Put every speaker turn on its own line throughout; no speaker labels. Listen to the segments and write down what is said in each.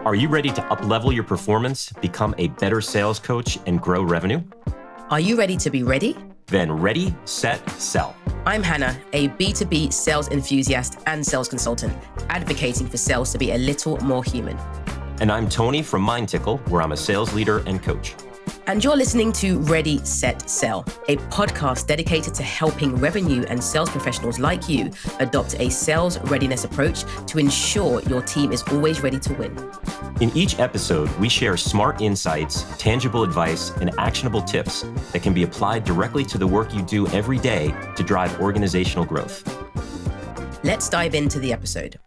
Are you ready to up-level your performance, become a better sales coach, and grow revenue?
Are you ready to be ready?
Then ready, set, sell.
I'm Hannah, a B2B sales enthusiast and sales consultant, advocating for sales to be a little more human.
And I'm Tony from Mindtickle, where I'm a sales leader and coach.
And you're listening to Ready, Set, Sell, a podcast dedicated to helping revenue and sales professionals like you adopt a sales readiness approach to ensure your team is always ready to win.
In each episode, we share smart insights, tangible advice, and actionable tips that can be applied directly to the work you do every day to drive organizational growth.
Let's dive into the episode.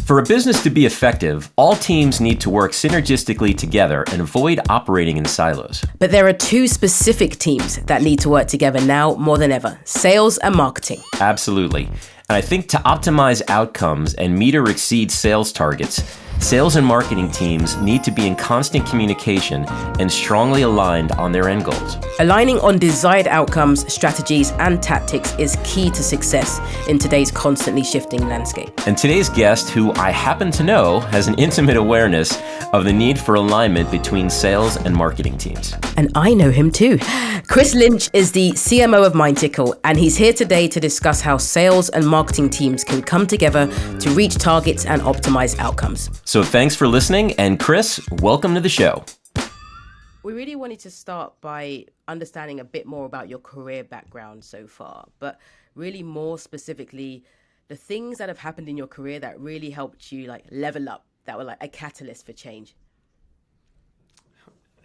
For a business to be effective, all teams need to work synergistically together and avoid operating in silos.
But there are two specific teams that need to work together now more than ever: sales and marketing.
Absolutely. And I think to optimize outcomes and meet or exceed sales targets, sales and marketing teams need to be in constant communication and strongly aligned on their end goals.
Aligning on desired outcomes, strategies, and tactics is key to success in today's constantly shifting landscape.
And today's guest, who I happen to know, has an intimate awareness of the need for alignment between sales and marketing teams.
And I know him too. Chris Lynch is the CMO of Mindtickle, and he's here today to discuss how sales and marketing teams can come together to reach targets and optimize outcomes.
So thanks for listening, and Chris, welcome to the show.
We really wanted to start by understanding a bit more about your career background so far, but really more specifically, the things that have happened in your career that really helped you level up, that were like a catalyst for change.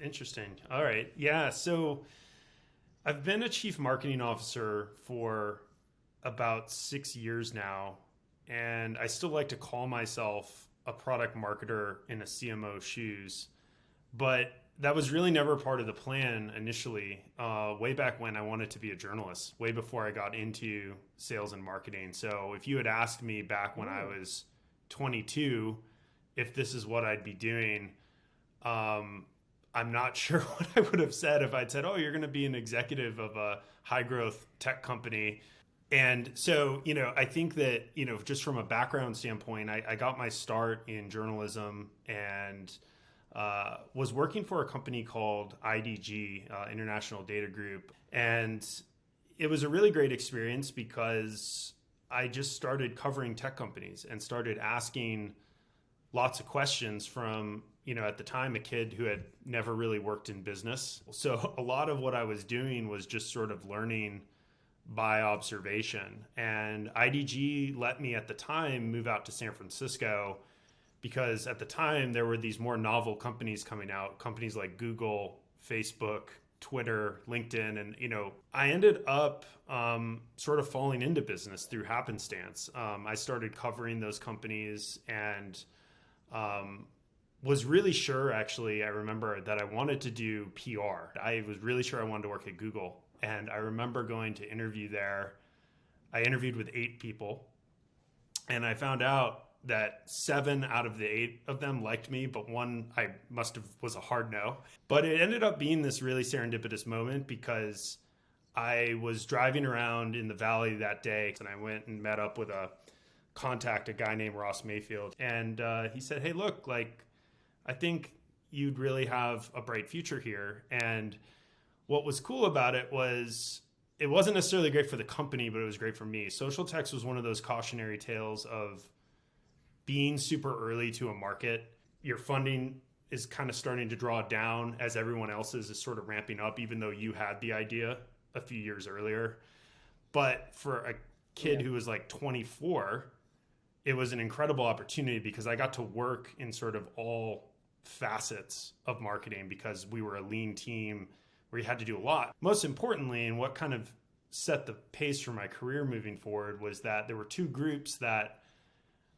Interesting. All right. Yeah. So I've been a chief marketing officer for about 6 years now, and I still like to call myself a product marketer in a CMO shoes, but that was really never part of the plan initially. Way back when I wanted to be a journalist, way before I got into sales and marketing. So if you had asked me back when I was 22 if this is what I'd be doing, I'm not sure what I would have said if I'd said, oh, you're going to be an executive of a high growth tech company. And so, I think that, just from a background standpoint, I got my start in journalism and was working for a company called IDG, International Data Group. And it was a really great experience because I just started covering tech companies and started asking lots of questions from, at the time, a kid who had never really worked in business. So a lot of what I was doing was just sort of learning by observation. And IDG let me at the time move out to San Francisco because at the time there were these more novel companies coming out, companies like Google, Facebook, Twitter, LinkedIn. And, I ended up sort of falling into business through happenstance. I started covering those companies and was really sure, actually, I remember that I wanted to do PR. I was really sure I wanted to work at Google. And I remember going to interview there. I interviewed with 8 people. And I found out that 7 out of the 8 of them liked me, but one was a hard no. But it ended up being this really serendipitous moment because I was driving around in the valley that day and I went and met up with a guy named Ross Mayfield. And he said, hey, look, I think you'd really have a bright future here. And what was cool about it was it wasn't necessarily great for the company, but it was great for me. Social text was one of those cautionary tales of being super early to a market. Your funding is kind of starting to draw down as everyone else's is sort of ramping up, even though you had the idea a few years earlier. But for a kid who was 24, it was an incredible opportunity because I got to work in sort of all facets of marketing because we were a lean team where you had to do a lot. Most importantly, and what kind of set the pace for my career moving forward was that there were 2 groups that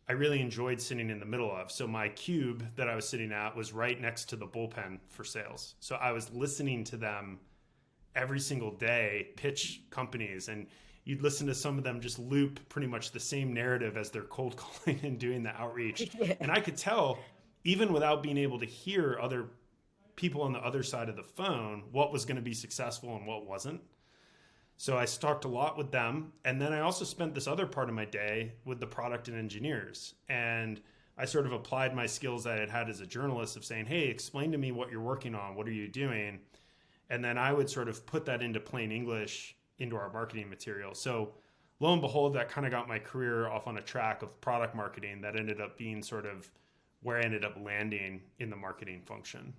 I really enjoyed sitting in the middle of. So my cube that I was sitting at was right next to the bullpen for sales. So I was listening to them every single day pitch companies, and you'd listen to some of them just loop pretty much the same narrative as they're cold calling and doing the outreach. Yeah. And I could tell, even without being able to hear other people on the other side of the phone, what was going to be successful and what wasn't. So I talked a lot with them. And then I also spent this other part of my day with the product and engineers. And I sort of applied my skills that I had had as a journalist of saying, hey, explain to me what you're working on. What are you doing? And then I would sort of put that into plain English into our marketing material. So lo and behold, that kind of got my career off on a track of product marketing that ended up being sort of where I ended up landing in the marketing function.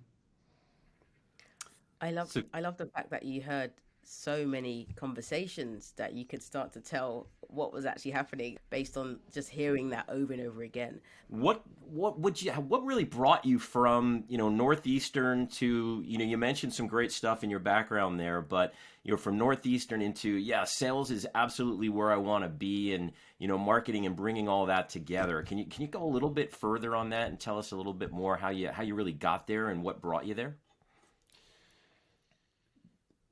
I love the fact that you heard so many conversations that you could start to tell what was actually happening based on just hearing that over and over again.
What really brought you from, Northeastern to, you mentioned some great stuff in your background there, but you're from Northeastern into, sales is absolutely where I want to be, and, marketing and bringing all that together. Can you go a little bit further on that and tell us a little bit more how you really got there and what brought you there?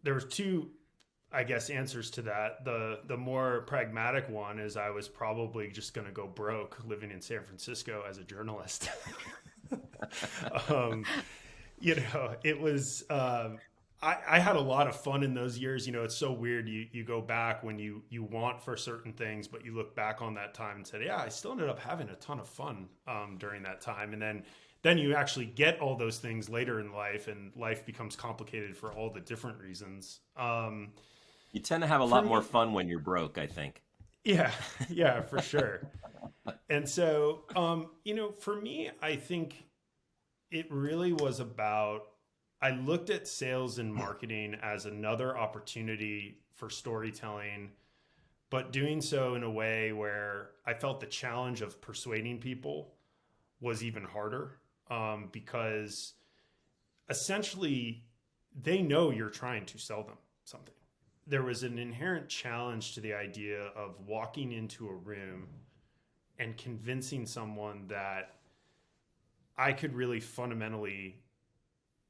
There was two, I guess, answers to that. The more pragmatic one is I was probably just going to go broke living in San Francisco as a journalist. It was, I had a lot of fun in those years. It's so weird. You go back when you want for certain things, but you look back on that time and said, yeah, I still ended up having a ton of fun during that time. And then you actually get all those things later in life, and life becomes complicated for all the different reasons.
You tend to have a lot more fun when you're broke, I think.
Yeah, for sure. And so, for me, I think it really was about, I looked at sales and marketing as another opportunity for storytelling, but doing so in a way where I felt the challenge of persuading people was even harder. Because essentially they know you're trying to sell them something. There was an inherent challenge to the idea of walking into a room and convincing someone that I could really fundamentally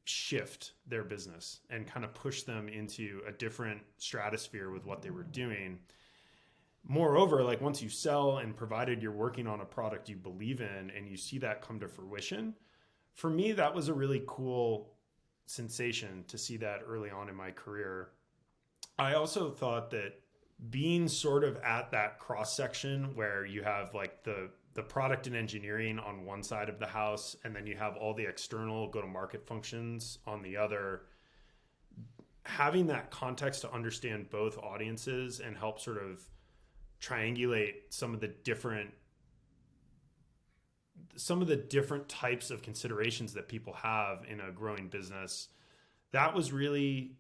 shift their business and kind of push them into a different stratosphere with what they were doing. Moreover, like once you sell and provided you're working on a product you believe in and you see that come to fruition, for me, that was a really cool sensation to see that early on in my career. I also thought that being sort of at that cross section where you have like the product and engineering on one side of the house, and then you have all the external go-to-market functions on the other, having that context to understand both audiences and help sort of triangulate some of the different types of considerations that people have in a growing business, that was really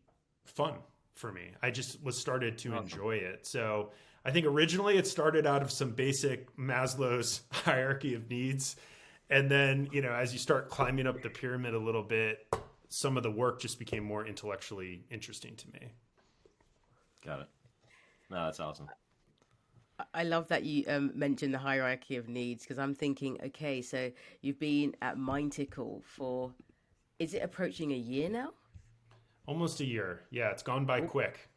fun for me. I just started to enjoy it. So I think originally it started out of some basic Maslow's hierarchy of needs. And then, as you start climbing up the pyramid a little bit, some of the work just became more intellectually interesting to me.
Got it. No, that's awesome.
I love that you mentioned the hierarchy of needs, because I'm thinking, okay, so you've been at Mindtickle for, is it approaching a year now?
Almost a year. Yeah, it's gone by quick.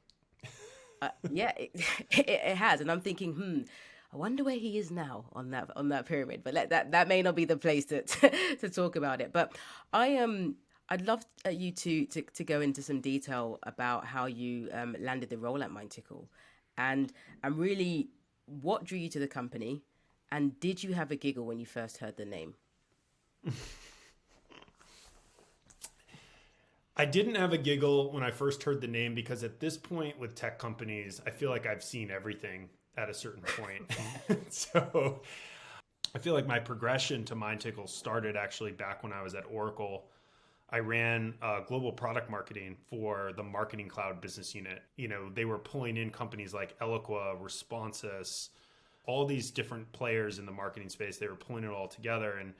It has. And I'm thinking, I wonder where he is now on that pyramid. But that may not be the place to talk about it. But I'd love you to go into some detail about how you landed the role at Mindtickle, and really what drew you to the company, and did you have a giggle when you first heard the name?
I didn't have a giggle when I first heard the name, because at this point with tech companies, I feel like I've seen everything at a certain point. So I feel like my progression to Mindtickle started actually back when I was at Oracle. I ran global product marketing for the Marketing Cloud business unit. They were pulling in companies like Eloqua, Responsys, all these different players in the marketing space. They were pulling it all together. And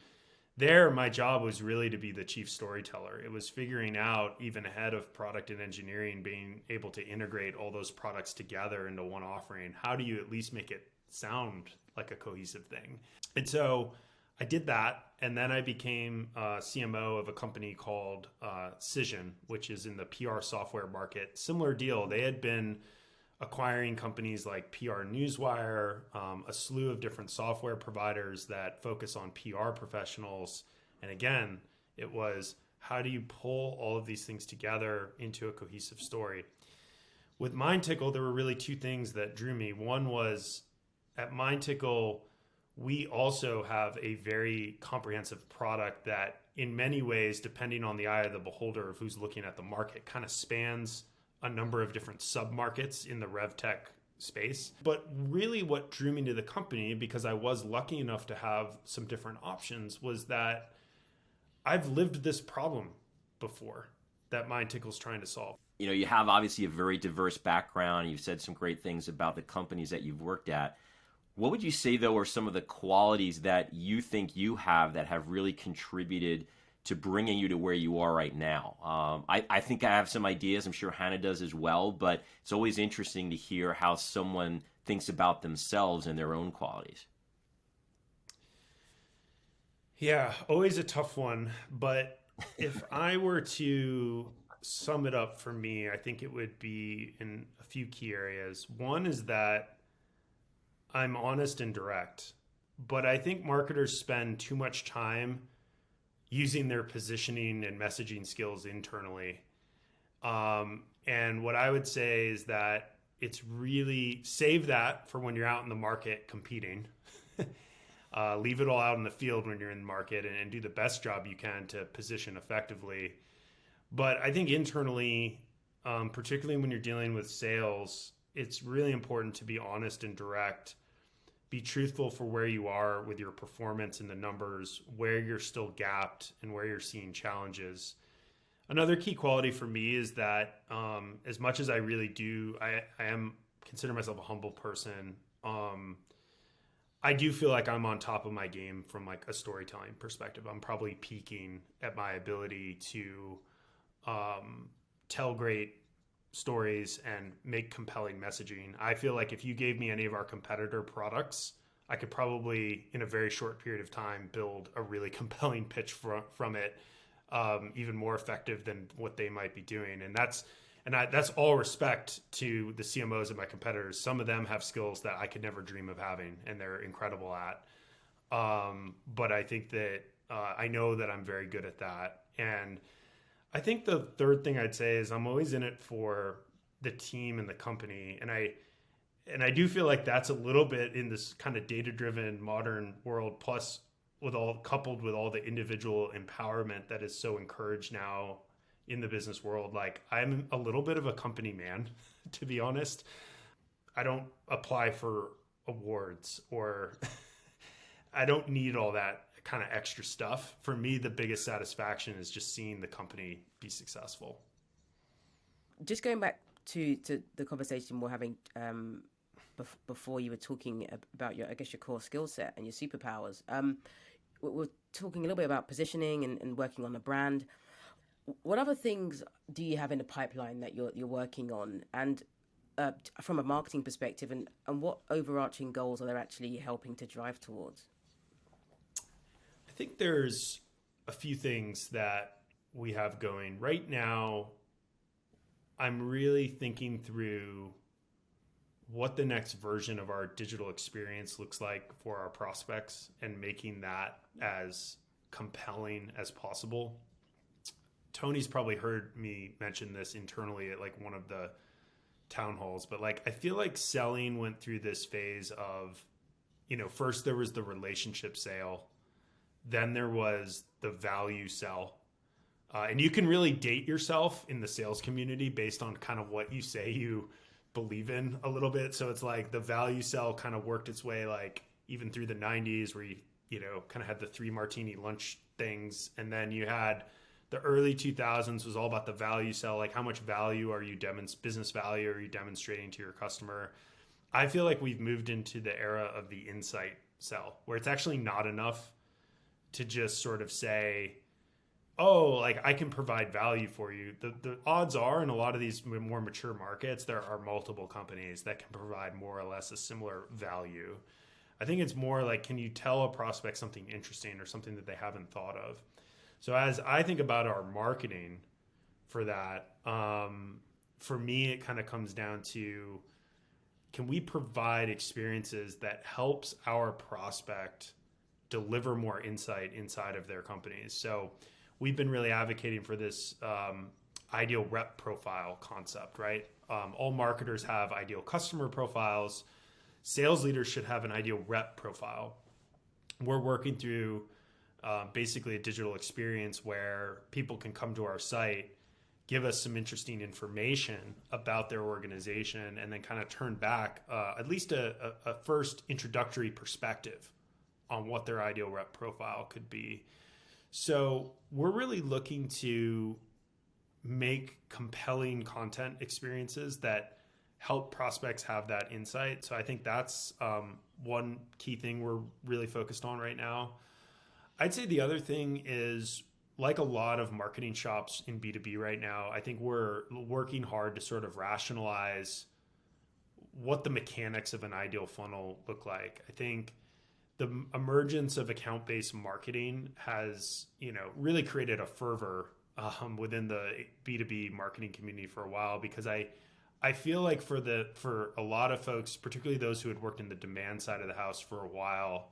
there, my job was really to be the chief storyteller. It was figuring out, even ahead of product and engineering, being able to integrate all those products together into one offering. How do you at least make it sound like a cohesive thing? And so I did that, and then I became CMO of a company called Cision, which is in the PR software market. Similar deal. They had been acquiring companies like PR Newswire, a slew of different software providers that focus on PR professionals. And again, it was, how do you pull all of these things together into a cohesive story? With Mindtickle, there were really two things that drew me. One was at Mindtickle, we also have a very comprehensive product that in many ways, depending on the eye of the beholder of who's looking at the market, kind of spans a number of different sub-markets in the RevTech space. But really what drew me to the company, because I was lucky enough to have some different options, was that I've lived this problem before that Mindtickle's trying to solve.
You know, you have obviously a very diverse background. You've said some great things about the companies that you've worked at. What would you say, though, are some of the qualities that you think you have that have really contributed to bringing you to where you are right now? I think I have some ideas. I'm sure Hannah does as well, but it's always interesting to hear how someone thinks about themselves and their own qualities.
Yeah, always a tough one. But if I were to sum it up for me, I think it would be in a few key areas. One is that I'm honest and direct, but I think marketers spend too much time using their positioning and messaging skills internally. And what I would say is that it's really save that for when you're out in the market competing. Leave it all out in the field when you're in the market and do the best job you can to position effectively. But I think internally, particularly when you're dealing with sales, it's really important to be honest and direct. Be truthful for where you are with your performance and the numbers, where you're still gapped and where you're seeing challenges. Another key quality for me is that as much as I really do, I consider myself a humble person. I do feel like I'm on top of my game from like a storytelling perspective. I'm probably peaking at my ability to tell great stories and make compelling messaging. I feel like if you gave me any of our competitor products, I could probably in a very short period of time build a really compelling pitch from it, even more effective than what they might be doing. And that's all respect to the CMOs of my competitors. Some of them have skills that I could never dream of having, and they're incredible at. But I think that I know that I'm very good at that. And I think the third thing I'd say is I'm always in it for the team and the company. And I do feel like that's a little bit in this kind of data-driven modern world, plus coupled with all the individual empowerment that is so encouraged now in the business world. Like I'm a little bit of a company man, to be honest. I don't apply for awards or I don't need all that kind of extra stuff. For me, the biggest satisfaction is just seeing the company be successful.
Just going back to the conversation we're having before, you were talking about your core skill set and your superpowers. We're talking a little bit about positioning and working on the brand. What other things do you have in the pipeline that you're working on, and from a marketing perspective, and what overarching goals are they actually helping to drive towards?
I think there's a few things that we have going right now. I'm really thinking through what the next version of our digital experience looks like for our prospects and making that as compelling as possible. Tony's probably heard me mention this internally at like one of the town halls, but like I feel like selling went through this phase of, first there was the relationship sale, then there was the value sell. And you can really date yourself in the sales community based on kind of what you say you believe in a little bit. So it's like the value sell kind of worked its way like even through the 90s where you kind of had the 3 martini lunch things. And then you had the early 2000s was all about the value sell, like how much value are you business value are you demonstrating to your customer? I feel like we've moved into the era of the insight sell, where it's actually not enough to just sort of say, oh, like I can provide value for you. The odds are in a lot of these more mature markets, there are multiple companies that can provide more or less a similar value. I think it's more like, can you tell a prospect something interesting or something that they haven't thought of? So as I think about our marketing for that, for me, it kind of comes down to, can we provide experiences that helps our prospect deliver more insight inside of their companies? So we've been really advocating for this ideal rep profile concept, right? All marketers have ideal customer profiles. Sales leaders should have an ideal rep profile. We're working through basically a digital experience where people can come to our site, give us some interesting information about their organization, and then kind of turn back at least a first introductory perspective on what their ideal rep profile could be. So we're really looking to make compelling content experiences that help prospects have that insight. So I think that's one key thing we're really focused on right now. I'd say the other thing is, like a lot of marketing shops in B2B right now, I think we're working hard to sort of rationalize what the mechanics of an ideal funnel look like. I think the emergence of account-based marketing has, really created a fervor within the B2B marketing community for a while, because I feel like for a lot of folks, particularly those who had worked in the demand side of the house for a while,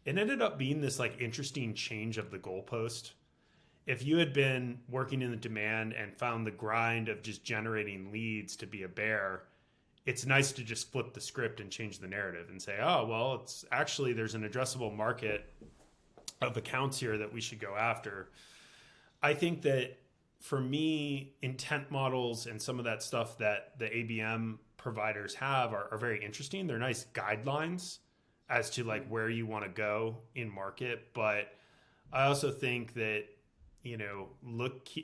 it ended up being this like interesting change of the goalpost. If you had been working in the demand and found the grind of just generating leads to be a bear, it's nice to just flip the script and change the narrative and say, oh, well, it's actually, there's an addressable market of accounts here that we should go after. I think that for me, intent models and some of that stuff that the ABM providers have are very interesting. They're nice guidelines as to like where you want to go in market. But I also think that,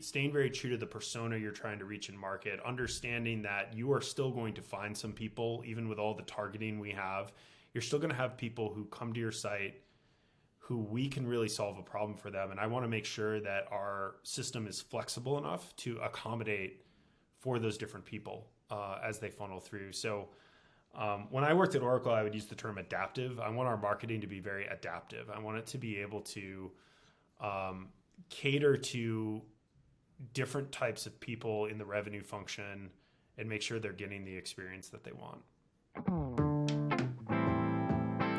staying very true to the persona you're trying to reach in market, understanding that you are still going to find some people, even with all the targeting we have, you're still going to have people who come to your site who we can really solve a problem for them. And I want to make sure that our system is flexible enough to accommodate for those different people as they funnel through. So when I worked at Oracle, I would use the term adaptive. I want our marketing to be very adaptive. I want it to be able to cater to different types of people in the revenue function and make sure they're getting the experience that they want.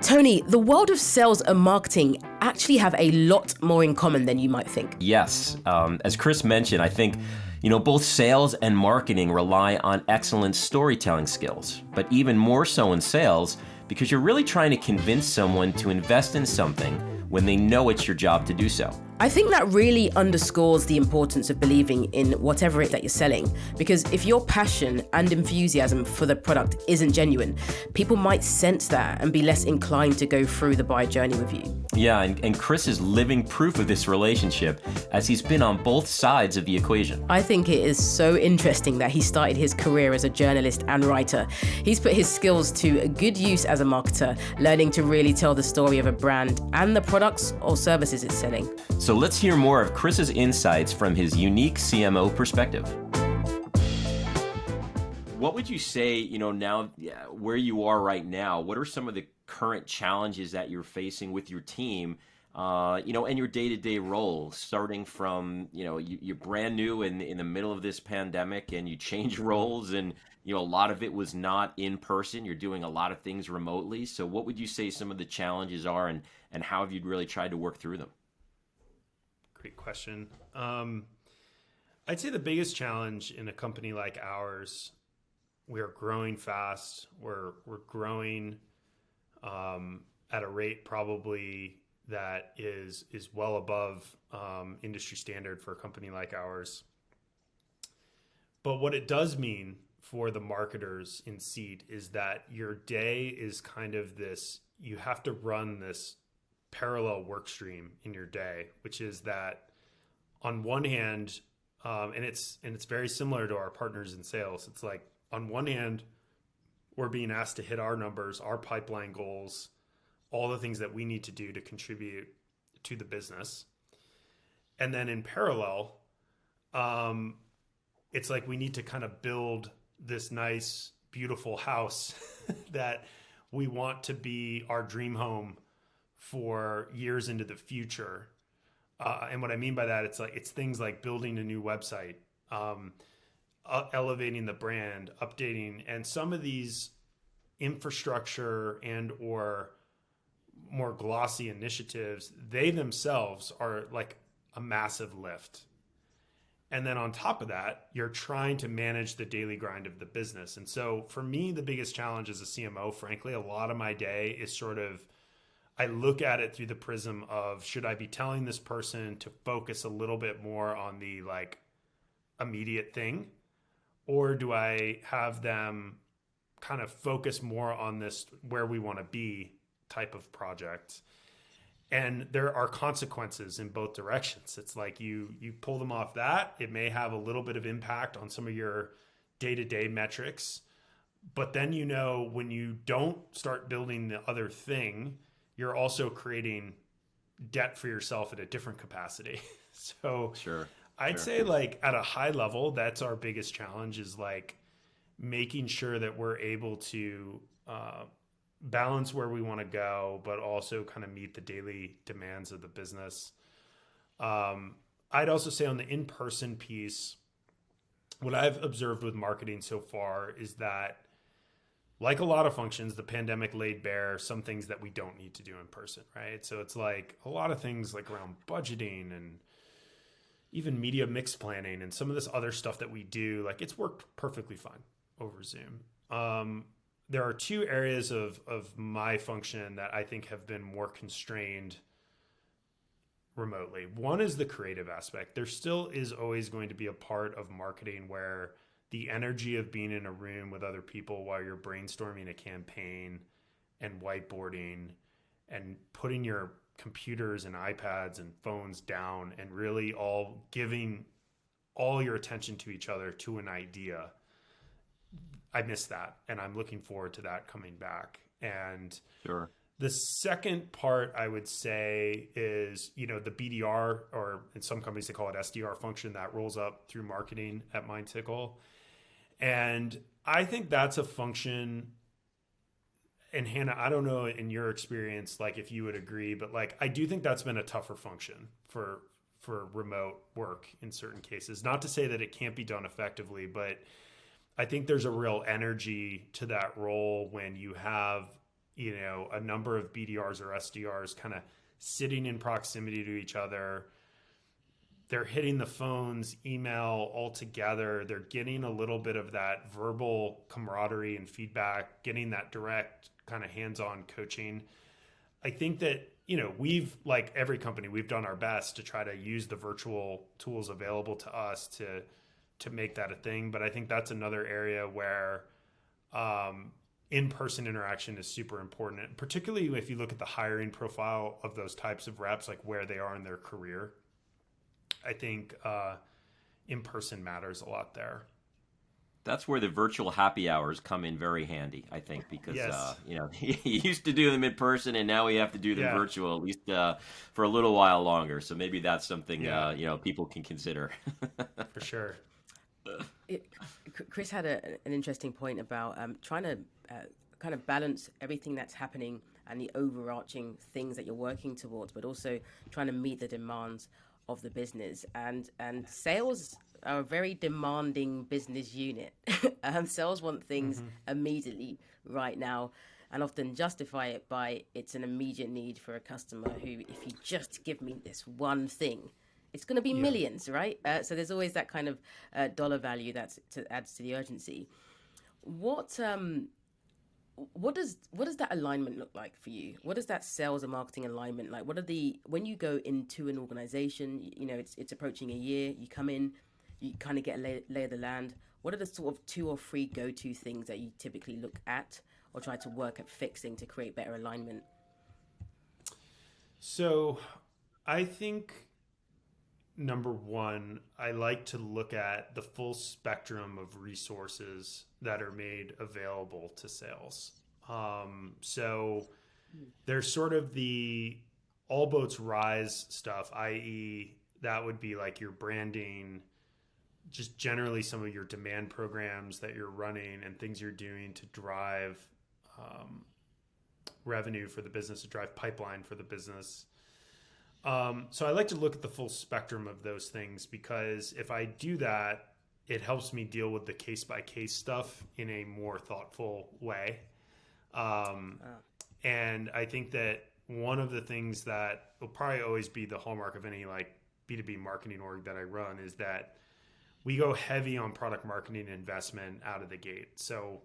Tony, the world of sales and marketing actually have a lot more in common than you might think.
Yes. As Chris mentioned, I think, both sales and marketing rely on excellent storytelling skills, but even more so in sales, because you're really trying to convince someone to invest in something when they know it's your job to do so.
I think that really underscores the importance of believing in whatever it is that you're selling, because if your passion and enthusiasm for the product isn't genuine, people might sense that and be less inclined to go through the buy journey with you.
Yeah, and Chris is living proof of this relationship, as he's been on both sides of the equation.
I think it is so interesting that he started his career as a journalist and writer. He's put his skills to good use as a marketer, learning to really tell the story of a brand and the products or services it's selling.
So let's hear more of Chris's insights from his unique CMO perspective. What would you say, now where you are right now, what are some of the current challenges that you're facing with your team, and your day-to-day role, starting from, you're brand new in the middle of this pandemic and you change roles and, a lot of it was not in person. You're doing a lot of things remotely. So what would you say some of the challenges are and how have you really tried to work through them?
Great question. I'd say the biggest challenge in a company like ours, we are growing fast. We're growing at a rate probably that is well above industry standard for a company like ours. But what it does mean for the marketers in seat is that your day is kind of this, you have to run this parallel work stream in your day, which is that on one hand, and it's very similar to our partners in sales. It's like on one hand, we're being asked to hit our numbers, our pipeline goals, all the things that we need to do to contribute to the business. And then in parallel, it's like we need to kind of build this nice, beautiful house that we want to be our dream home for years into the future. And what I mean by that, it's things like building a new website, elevating the brand, updating, and some of these infrastructure and or more glossy initiatives, they themselves are like a massive lift. And then on top of that, you're trying to manage the daily grind of the business. And so for me, the biggest challenge as a CMO, frankly, a lot of my day is sort of, I look at it through the prism of, should I be telling this person to focus a little bit more on the like immediate thing? Or do I have them kind of focus more on this where we want to be type of project? And there are consequences in both directions. It's like you pull them off that, it may have a little bit of impact on some of your day-to-day metrics. But then, when you don't start building the other thing, you're also creating debt for yourself at a different capacity. So
Sure.
I'd say like at a high level, that's our biggest challenge, is like making sure that we're able to balance where we want to go, but also kind of meet the daily demands of the business. I'd also say on the in-person piece, what I've observed with marketing so far is that, like a lot of functions, the pandemic laid bare some things that we don't need to do in person, right? So it's like a lot of things like around budgeting and even media mix planning and some of this other stuff that we do, like it's worked perfectly fine over Zoom. There are two areas of my function that I think have been more constrained remotely. One is the creative aspect. There still is always going to be a part of marketing where the energy of being in a room with other people while you're brainstorming a campaign and whiteboarding and putting your computers and iPads and phones down and really all giving all your attention to each other to an idea. I miss that, and I'm looking forward to that coming back. And
Sure.
The second part I would say is, the BDR, or in some companies they call it SDR function, that rolls up through marketing at Mindtickle. And I think that's a function, and Hannah, I don't know in your experience, like if you would agree, but like I do think that's been a tougher function for remote work in certain cases. Not to say that it can't be done effectively, but I think there's a real energy to that role when you have, a number of BDRs or SDRs kind of sitting in proximity to each other. They're hitting the phones, email all together. They're getting a little bit of that verbal camaraderie and feedback, getting that direct kind of hands-on coaching. I think that, we've, like every company, we've done our best to try to use the virtual tools available to us to make that a thing. But I think that's another area where in-person interaction is super important, and particularly if you look at the hiring profile of those types of reps, like where they are in their career. I think in-person matters a lot there.
That's where the virtual happy hours come in very handy, I think, because
Yes.
You used to do them in person, and now we have to do them
Yeah.
virtual, at least for a little while longer. So maybe that's something
Yeah.
people can consider.
For sure.
Chris had an interesting point about trying to kind of balance everything that's happening and the overarching things that you're working towards, but also trying to meet the demands of the business. And sales are a very demanding business unit. Sales want things immediately, right now, and often justify it by it's an immediate need for a customer who, if you just give me this one thing, it's going to be millions, right? So there's always that kind of dollar value that adds to the urgency. What does that alignment look like for you? What is that sales and marketing alignment like? When you go into an organization, it's approaching a year, you come in, you kind of get a lay of the land. What are the sort of 2 or 3 go-to things that you typically look at or try to work at fixing to create better alignment?
So I think, number one, I like to look at the full spectrum of resources that are made available to sales. So there's sort of the all boats rise stuff, i.e. that would be like your branding, just generally some of your demand programs that you're running and things you're doing to drive revenue for the business, to drive pipeline for the business. So I like to look at the full spectrum of those things, because if I do that, it helps me deal with the case by case stuff in a more thoughtful way. And I think that one of the things that will probably always be the hallmark of any like B2B marketing org that I run is that we go heavy on product marketing investment out of the gate. So,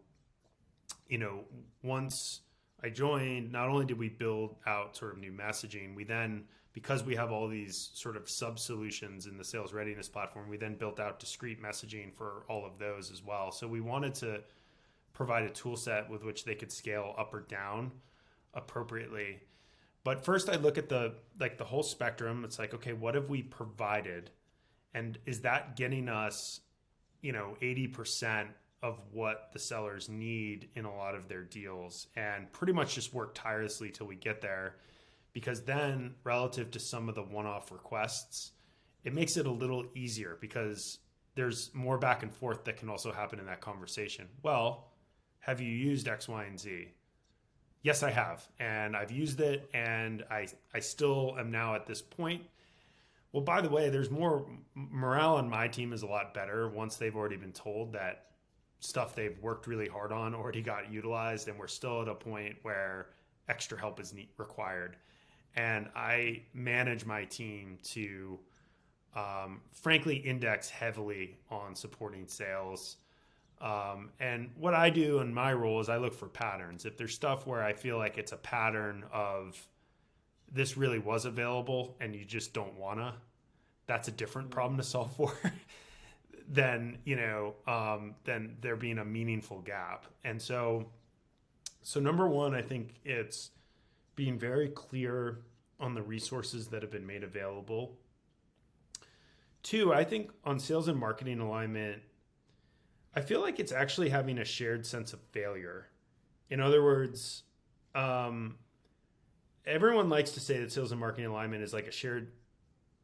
once I joined, not only did we build out sort of new messaging, we then, because we have all these sort of sub solutions in the sales readiness platform, we then built out discrete messaging for all of those as well. So we wanted to provide a tool set with which they could scale up or down appropriately. But first I look at the whole spectrum. It's like, okay, what have we provided? And is that getting us, 80% of what the sellers need in a lot of their deals? And pretty much just work tirelessly till we get there. Because then relative to some of the one-off requests, it makes it a little easier because there's more back and forth that can also happen in that conversation. Well, have you used X, Y, and Z? Yes, I have. And I've used it, and I still am now at this point. Well, by the way, there's more morale on my team is a lot better once they've already been told that stuff they've worked really hard on already got utilized, and we're still at a point where extra help is required. And I manage my team to, frankly, index heavily on supporting sales. And what I do in my role is I look for patterns. If there's stuff where I feel like it's a pattern of this really was available and you just don't wanna, that's a different problem to solve for than there being a meaningful gap. And so number one, I think it's being very clear on the resources that have been made available. Two, I think on sales and marketing alignment, I feel like it's actually having a shared sense of failure. In other words, everyone likes to say that sales and marketing alignment is like a shared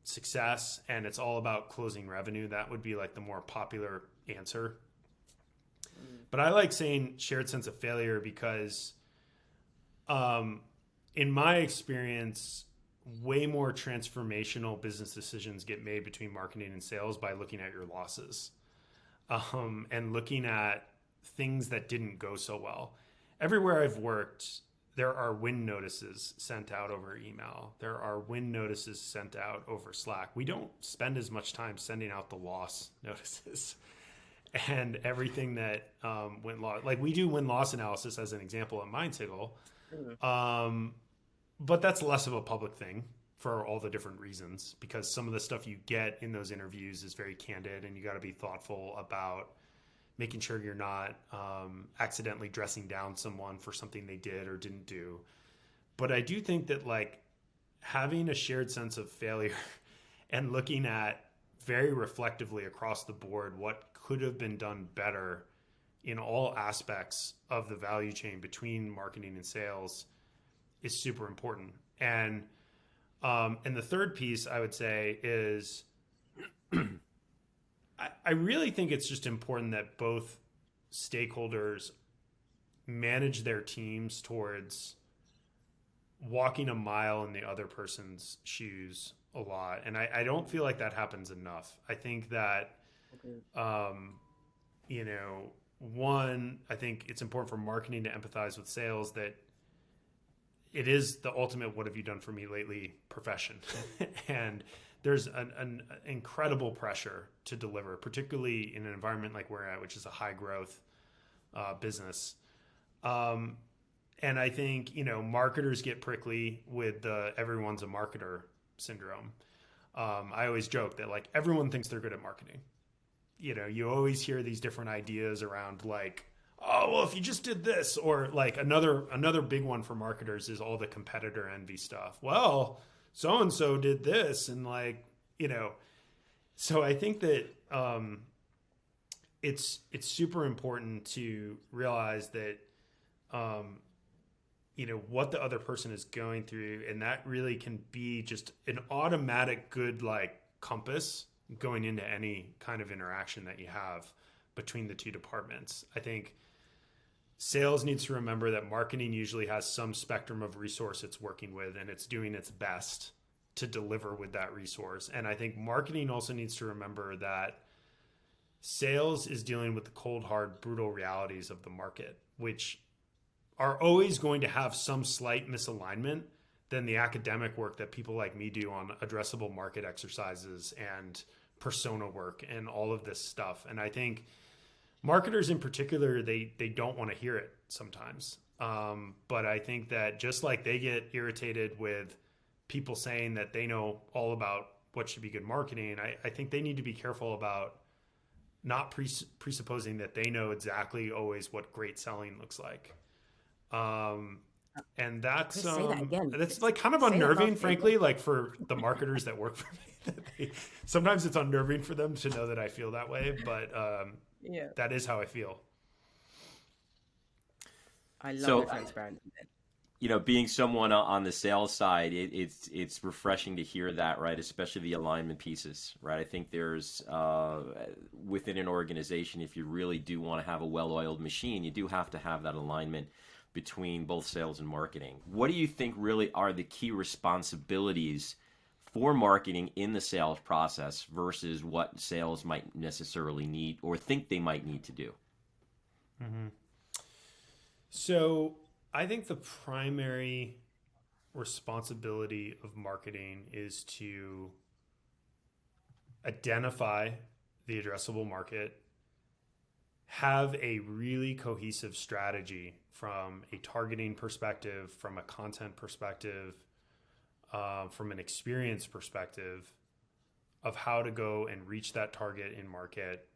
success and it's all about closing revenue. That would be like the more popular answer. But I like saying shared sense of failure because in my experience, way more transformational business decisions get made between marketing and sales by looking at your losses and looking at things that didn't go so well. Everywhere I've worked, there are win notices sent out over email. There are win notices sent out over Slack. We don't spend as much time sending out the loss notices and everything that went loss. Like we do win-loss analysis as an example at Mindtickle. But that's less of a public thing for all the different reasons, because some of the stuff you get in those interviews is very candid and you got to be thoughtful about making sure you're not accidentally dressing down someone for something they did or didn't do. But I do think that like having a shared sense of failure and looking at very reflectively across the board what could have been done better in all aspects of the value chain between marketing and sales is super important. And the third piece I would say is I really think it's just important that both stakeholders manage their teams towards walking a mile in the other person's shoes a lot. And I don't feel like that happens enough. I think that, one, I think it's important for marketing to empathize with sales that it is the ultimate what have you done for me lately profession. And there's an incredible pressure to deliver, particularly in an environment like we're at, which is a high growth business. And I think, marketers get prickly with the everyone's a marketer syndrome. I always joke that like everyone thinks they're good at marketing. You always hear these different ideas around like, oh, well, if you just did this, or like another big one for marketers is all the competitor envy stuff. Well, so-and-so did this. And like, so I think that it's super important to realize that, what the other person is going through. And that really can be just an automatic good, like compass going into any kind of interaction that you have between the two departments. I think sales needs to remember that marketing usually has some spectrum of resource it's working with, and it's doing its best to deliver with that resource. And I think marketing also needs to remember that sales is dealing with the cold, hard, brutal realities of the market, which are always going to have some slight misalignment than the academic work that people like me do on addressable market exercises and persona work and all of this stuff. And I think marketers in particular, they don't want to hear it sometimes. But I think that just like they get irritated with people saying that they know all about what should be good marketing, I think they need to be careful about not presupposing that they know exactly always what great selling looks like. And that's
Chris, say that again.
that's like kind of unnerving, frankly, like for the marketers that work for me. Sometimes it's unnerving for them to know that I feel that way, but
Yeah.
that is how I feel.
I love
So,
the transparency.
being someone on the sales side, it's refreshing to hear that, right? Especially the alignment pieces, right? I think there's within an organization, if you really do want to have a well-oiled machine, you do have to have that alignment between both sales and marketing. What do you think really are the key responsibilities for marketing in the sales process versus what sales might necessarily need or think they might need to do?
Mm-hmm. So I think the primary responsibility of marketing is to identify the addressable market, have a really cohesive strategy from a targeting perspective, from a content perspective, from an experience perspective of how to go and reach that target in market.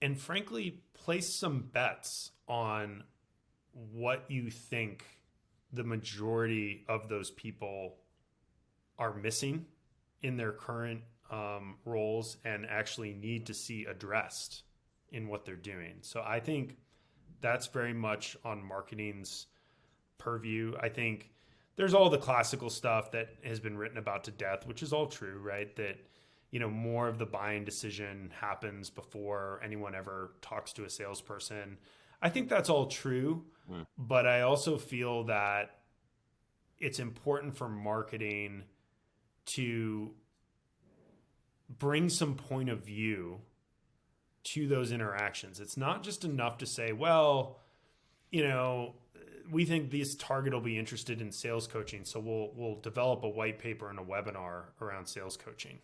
And frankly, place some bets on what you think the majority of those people are missing in their current roles and actually need to see addressed in what they're doing. So I think that's very much on marketing's purview. I think there's all the classical stuff that has been written about to death, which is all true, right? That, more of the buying decision happens before anyone ever talks to a salesperson. I think that's all true, but I also feel that it's important for marketing to bring some point of view to those interactions. It's not just enough to say, well, we think this target will be interested in sales coaching, so we'll develop a white paper and a webinar around sales coaching.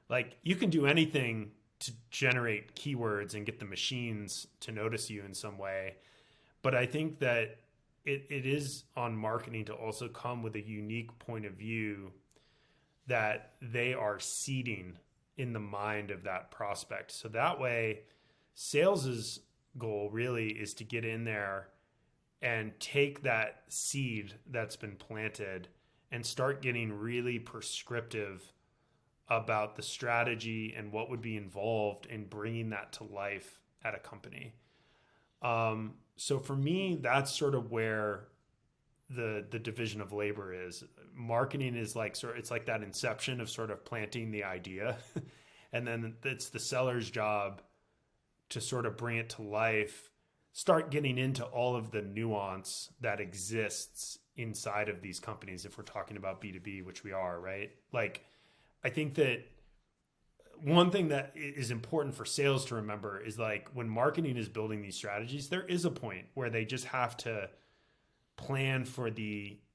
Like, you can do anything to generate keywords and get the machines to notice you in some way. But I think that it is on marketing to also come with a unique point of view that they are seeding in the mind of that prospect. So that way, sales's goal really is to get in there and take that seed that's been planted and start getting really prescriptive about the strategy and what would be involved in bringing that to life at a company. So for me, that's sort of where the division of labor is. Marketing is like it's like that inception of sort of planting the idea, and then it's the seller's job to sort of bring it to life, start getting into all of the nuance that exists inside of these companies. If we're talking about B2B, which we are, right? Like, I think that one thing that is important for sales to remember is, like, when marketing is building these strategies, there is a point where they just have to plan for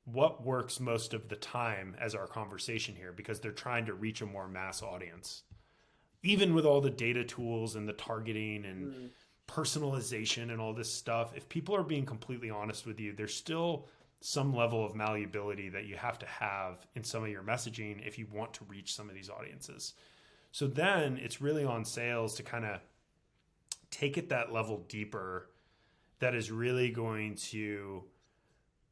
what works most of the time as our conversation here, because they're trying to reach a more mass audience. Even with all the data tools and the targeting and personalization and all this stuff, if people are being completely honest with you, there's still some level of malleability that you have to have in some of your messaging if you want to reach some of these audiences. So then it's really on sales to kind of take it that level deeper, that is really going to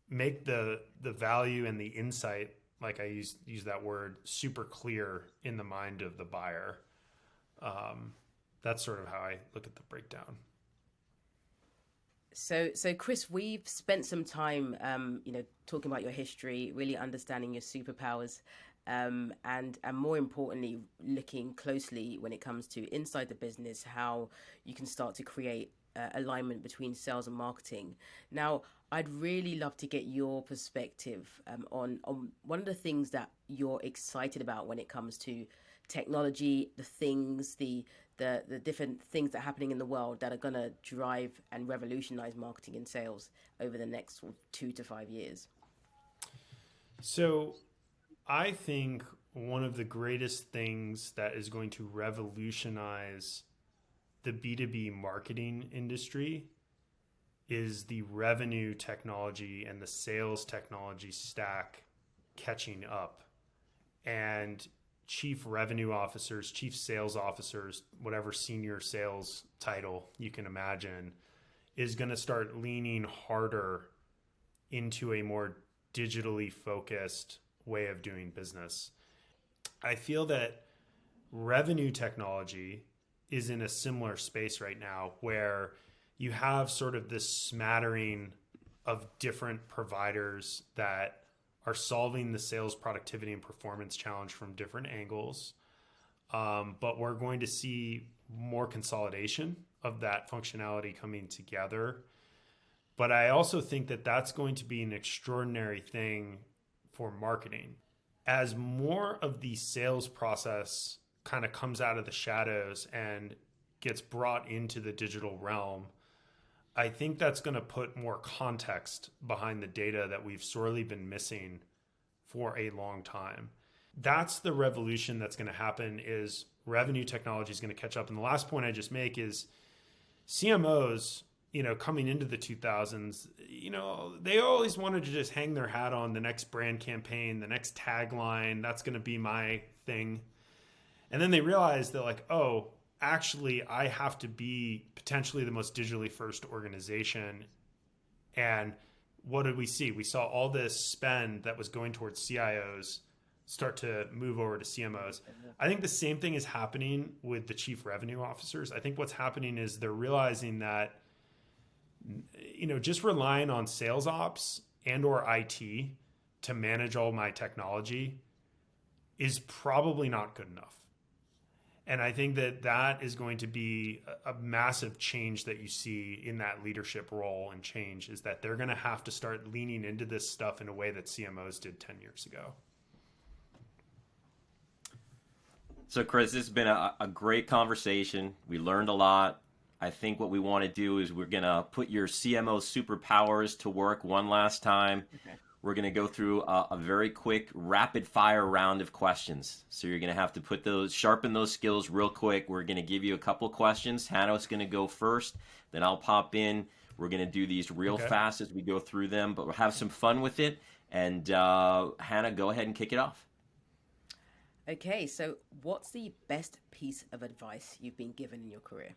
make the value and the insight, like I use that word, super clear in the mind of the buyer. That's sort of how I look at the breakdown.
So Chris, we've spent some time, talking about your history, really understanding your superpowers, and more importantly, looking closely when it comes to inside the business, how you can start to create alignment between sales and marketing. Now, I'd really love to get your perspective on one of the things that you're excited about when it comes to technology, the different things that are happening in the world that are going to drive and revolutionize marketing and sales over the next 2 to 5 years.
So I think one of the greatest things that is going to revolutionize the B2B marketing industry is the revenue technology and the sales technology stack catching up. And chief revenue officers, chief sales officers, whatever senior sales title you can imagine, is going to start leaning harder into a more digitally focused way of doing business. I feel that revenue technology is in a similar space right now where you have sort of this smattering of different providers that are solving the sales productivity and performance challenge from different angles. But we're going to see more consolidation of that functionality coming together. But I also think that that's going to be an extraordinary thing for marketing. As more of the sales process kind of comes out of the shadows and gets brought into the digital realm, I think that's going to put more context behind the data that we've sorely been missing for a long time. That's the revolution that's going to happen, is revenue technology is going to catch up. And the last point I just make is CMOs, coming into the 2000s, they always wanted to just hang their hat on the next brand campaign, the next tagline. That's going to be my thing. And then they realized that actually I have to be potentially the most digitally first organization. And what did we see? We saw all this spend that was going towards CIOs start to move over to CMOs. I think the same thing is happening with the chief revenue officers. I think what's happening is they're realizing that, just relying on sales ops and or IT to manage all my technology is probably not good enough. And I think that is going to be a massive change that you see in that leadership role and change, is that they're going to have to start leaning into this stuff in a way that CMOs did 10 years ago.
So Chris, this has been a great conversation. We learned a lot. I think what we want to do is we're going to put your CMO superpowers to work one last time. Okay. We're going to go through a very quick rapid fire round of questions. So you're going to have to sharpen those skills real quick. We're going to give you a couple questions. Hannah's going to go first, then I'll pop in. We're going to do these real fast as we go through them, but we'll have some fun with it. And Hannah, go ahead and kick it off.
Okay, so what's the best piece of advice you've been given in your career?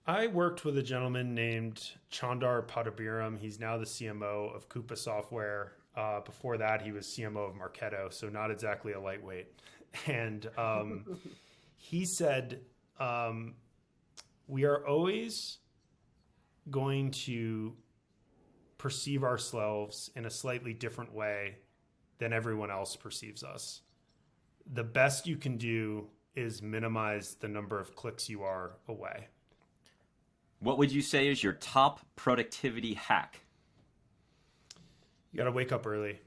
I worked with a gentleman named Chandar Padabiram. He's now the CMO of Coupa Software. Before that, he was CMO of Marketo, so not exactly a lightweight. And he said, we are always going to perceive ourselves in a slightly different way than everyone else perceives us. The best you can do is minimize the number of clicks you are away.
What would you say is your top productivity hack?
You got to wake up early.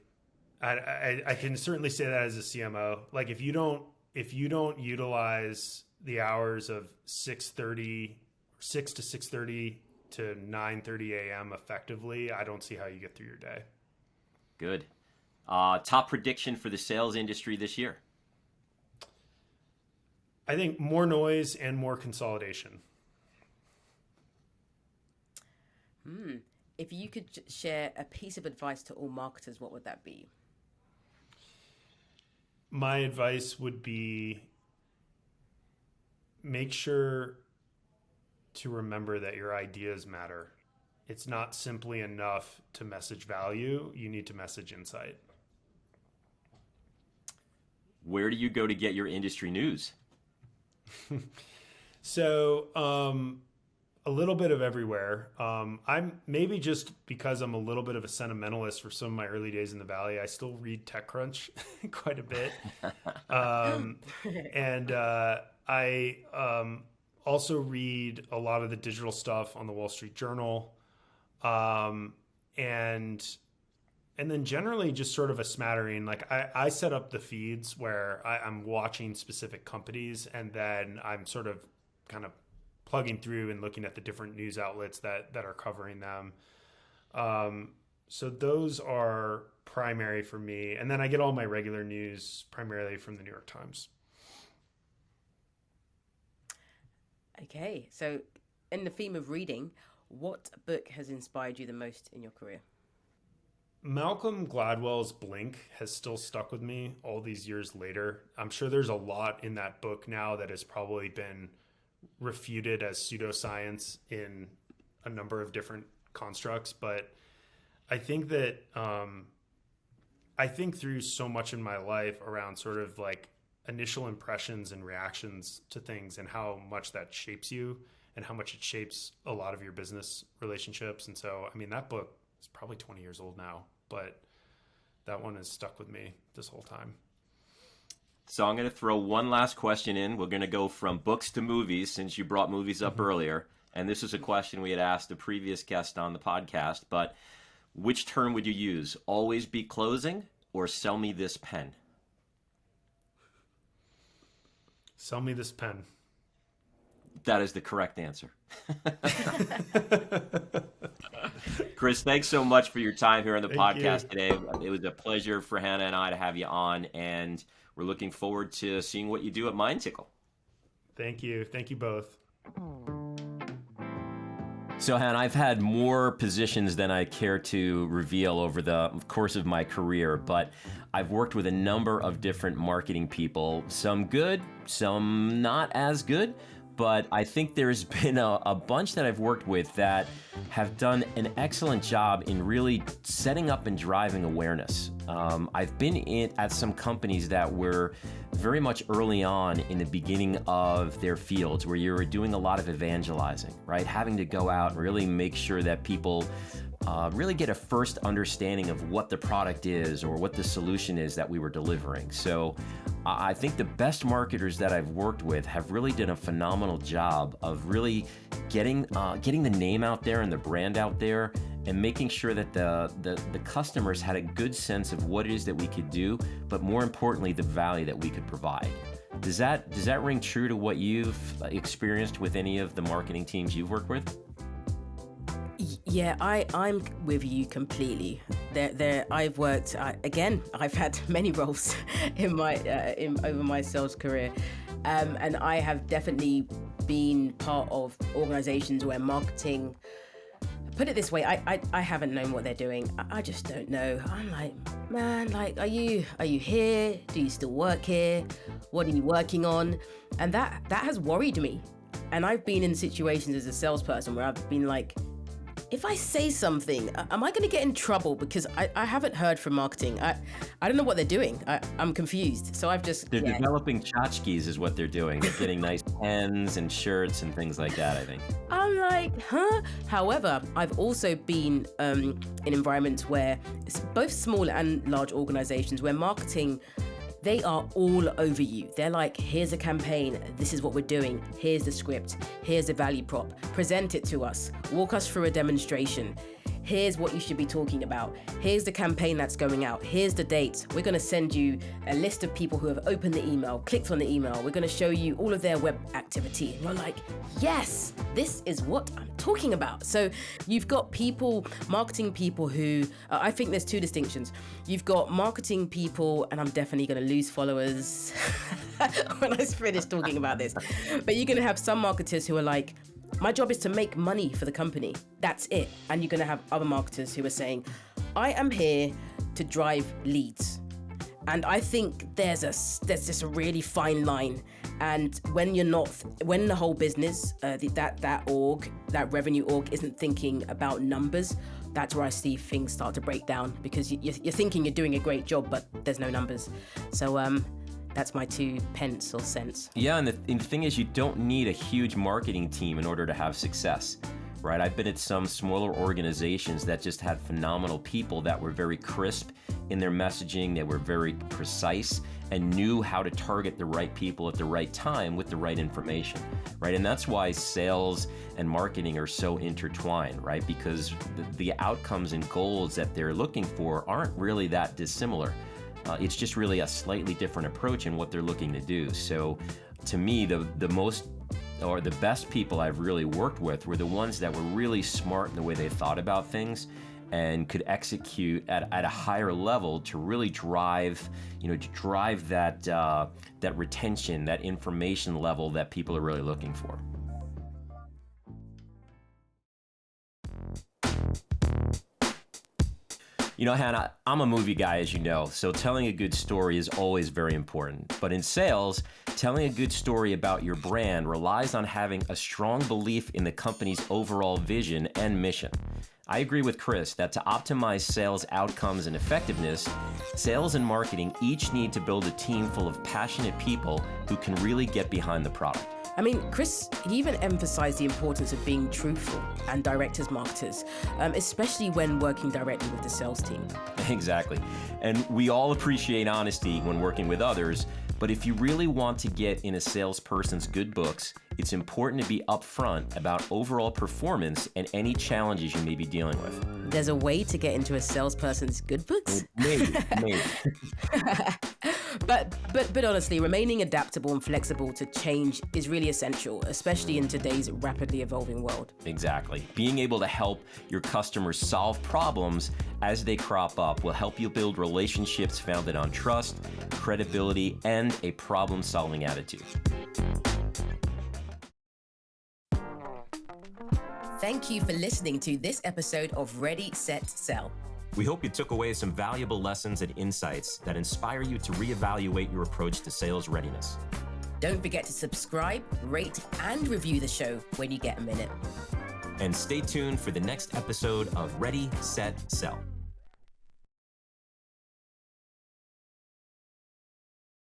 I can certainly say that as a CMO. Like if you don't utilize the hours of 6 to 6:30 to 9:30 a.m. effectively, I don't see how you get through your day.
Good. Top prediction for the sales industry this year?
I think more noise and more consolidation.
If you could share a piece of advice to all marketers, what would that be?
My advice would be make sure to remember that your ideas matter. It's not simply enough to message value. You need to message insight.
Where do you go to get your industry news?
So, a little bit of everywhere. I'm maybe just because I'm a little bit of a sentimentalist for some of my early days in the Valley, I still read TechCrunch quite a bit. And I also read a lot of the digital stuff on the Wall Street Journal. And then generally just sort of a smattering. Like I set up the feeds where I'm watching specific companies, and then I'm sort of kind of plugging through and looking at the different news outlets that are covering them. So those are primary for me. And then I get all my regular news primarily from the New York Times.
Okay, so in the theme of reading, what book has inspired you the most in your career?
Malcolm Gladwell's Blink has still stuck with me all these years later. I'm sure there's a lot in that book now that has probably been refuted as pseudoscience in a number of different constructs, but I think that I think through so much in my life around sort of like initial impressions and reactions to things and how much that shapes you and how much it shapes a lot of your business relationships. And so, I mean, that book is probably 20 years old now, but that one has stuck with me this whole time.
So I'm going to throw one last question in. We're going to go from books to movies, since you brought movies up earlier. And this is a question we had asked the previous guest on the podcast, but which term would you use? Always be closing or sell me this pen?
Sell me this pen.
That is the correct answer. Chris, thanks so much for your time here on the podcast today. It was a pleasure for Hannah and I to have you on, and we're looking forward to seeing what you do at Mindtickle.
Thank you. Thank you both.
So, Hannah, I've had more positions than I care to reveal over the course of my career, but I've worked with a number of different marketing people, some good, some not as good. But I think there's been a bunch that I've worked with that have done an excellent job in really setting up and driving awareness. I've been at some companies that were very much early on in the beginning of their fields, where you were doing a lot of evangelizing, right? Having to go out and really make sure that people really get a first understanding of what the product is or what the solution is that we were delivering. So I think the best marketers that I've worked with have really done a phenomenal job of really getting the name out there and the brand out there, and making sure that the customers had a good sense of what it is that we could do, but more importantly, the value that we could provide. Does that ring true to what you've experienced with any of the marketing teams you've worked with?
Yeah, I'm with you completely. I've worked again. I've had many roles in my over my sales career, and I have definitely been part of organizations where marketing. Put it this way, I haven't known what they're doing. I just don't know. I'm like, man, like, are you here? Do you still work here? What are you working on? And that has worried me. And I've been in situations as a salesperson where I've been like, if I say something, am I going to get in trouble? Because I haven't heard from marketing. I don't know what they're doing. I'm confused. So they're
developing tchotchkes is what they're doing. They're getting nice pens and shirts and things like that, I think.
I'm like, huh? However, I've also been in environments where it's both small and large organizations where marketing, they are all over you. They're like, here's a campaign. This is what we're doing. Here's the script. Here's the value prop. Present it to us. Walk us through a demonstration. Here's what you should be talking about. Here's the campaign that's going out. Here's the dates. We're going to send you a list of people who have opened the email, clicked on the email. We're going to show you all of their web activity. And you're like, yes, this is what I'm talking about. So you've got people, marketing people who, I think there's two distinctions. You've got marketing people, and I'm definitely going to lose followers when I finish talking about this. But you're going to have some marketers who are like, my job is to make money for the company. That's it. And you're going to have other marketers who are saying, I am here to drive leads. And I think there's this really fine line. And when the whole business, that revenue org isn't thinking about numbers, that's where I see things start to break down, because you're thinking you're doing a great job, but there's no numbers. So, that's my 2 pence or cents.
Yeah, and the thing is, you don't need a huge marketing team in order to have success, right? I've been at some smaller organizations that just had phenomenal people that were very crisp in their messaging. They were very precise and knew how to target the right people at the right time with the right information, right? And that's why sales and marketing are so intertwined, right? Because the outcomes and goals that they're looking for aren't really that dissimilar. It's just really a slightly different approach in what they're looking to do. So to me, the most or the best people I've really worked with were the ones that were really smart in the way they thought about things and could execute at a higher level to really drive, that that retention, that information level that people are really looking for. Hannah, I'm a movie guy, as you know, so telling a good story is always very important. But in sales, telling a good story about your brand relies on having a strong belief in the company's overall vision and mission. I agree with Chris that to optimize sales outcomes and effectiveness, sales and marketing each need to build a team full of passionate people who can really get behind the product.
I mean, Chris, he even emphasized the importance of being truthful and direct as marketers, especially when working directly with the sales team.
Exactly. And we all appreciate honesty when working with others, but if you really want to get in a salesperson's good books, it's important to be upfront about overall performance and any challenges you may be dealing with.
There's a way to get into a salesperson's good books?
Maybe.
But honestly, remaining adaptable and flexible to change is really essential, especially in today's rapidly evolving world.
Exactly. Being able to help your customers solve problems as they crop up will help you build relationships founded on trust, credibility, and a problem-solving attitude.
Thank you for listening to this episode of Ready, Set, Sell.
We hope you took away some valuable lessons and insights that inspire you to reevaluate your approach to sales readiness.
Don't forget to subscribe, rate, and review the show when you get a minute.
And stay tuned for the next episode of Ready, Set, Sell.